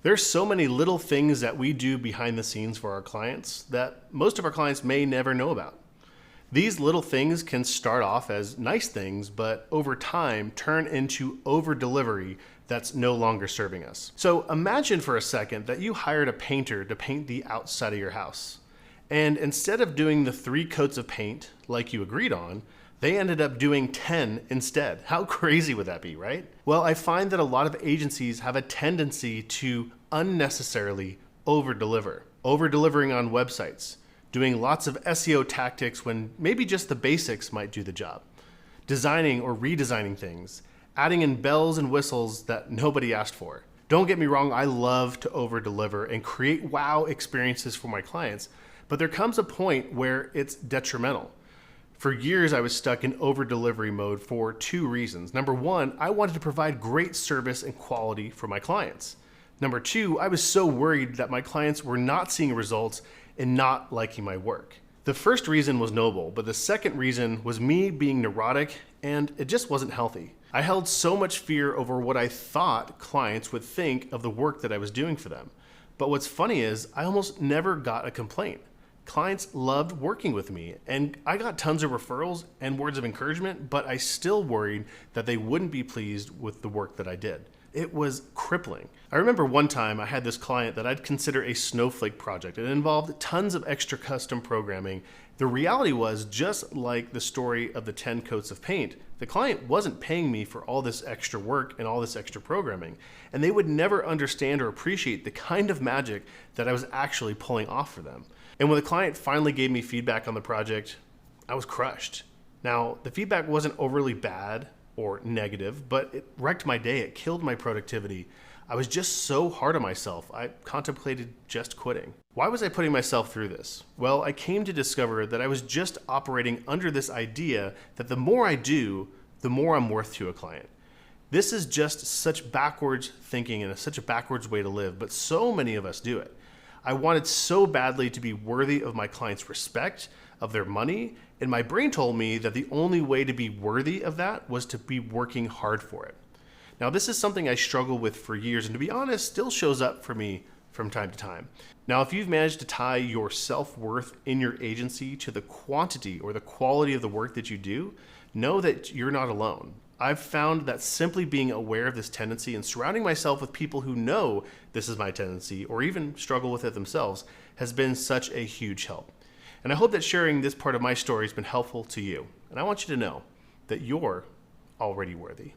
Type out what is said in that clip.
There's so many little things that we do behind the scenes for our clients that most of our clients may never know about. These little things can start off as nice things, but over time turn into over-delivery that's no longer serving us. So imagine for a second that you hired a painter to paint the outside of your house. And instead of doing the 3 coats of paint like you agreed on, they ended up doing 10 instead. How crazy would that be, right? Well, I find that a lot of agencies have a tendency to unnecessarily over-deliver. Over-delivering on websites, doing lots of SEO tactics when maybe just the basics might do the job. Designing or redesigning things, adding in bells and whistles that nobody asked for. Don't get me wrong, I love to over-deliver and create wow experiences for my clients, but there comes a point where it's detrimental. For years, I was stuck in over-delivery mode for 2 reasons. Number 1, I wanted to provide great service and quality for my clients. Number 2, I was so worried that my clients were not seeing results and not liking my work. The first reason was noble, but the second reason was me being neurotic, and it just wasn't healthy. I held so much fear over what I thought clients would think of the work that I was doing for them. But what's funny is I almost never got a complaint. Clients loved working with me, and I got tons of referrals and words of encouragement, but I still worried that they wouldn't be pleased with the work that I did. It was crippling. I remember one time I had this client that I'd consider a Snowflake project. It involved tons of extra custom programming. The reality was, just like the story of the 10 coats of paint, the client wasn't paying me for all this extra work and all this extra programming, and they would never understand or appreciate the kind of magic that I was actually pulling off for them. And when the client finally gave me feedback on the project, I was crushed. Now, the feedback wasn't overly bad or negative, but it wrecked my day. It killed my productivity. I was just so hard on myself. I contemplated just quitting. Why was I putting myself through this? Well, I came to discover that I was just operating under this idea that the more I do, the more I'm worth to a client. This is just such backwards thinking and such a backwards way to live, but so many of us do it. I wanted so badly to be worthy of my clients' respect, of their money, and my brain told me that the only way to be worthy of that was to be working hard for it. Now, this is something I struggled with for years, and to be honest, still shows up for me from time to time. Now, if you've managed to tie your self-worth in your agency to the quantity or the quality of the work that you do, know that you're not alone. I've found that simply being aware of this tendency and surrounding myself with people who know this is my tendency or even struggle with it themselves has been such a huge help. And I hope that sharing this part of my story has been helpful to you. And I want you to know that you're already worthy.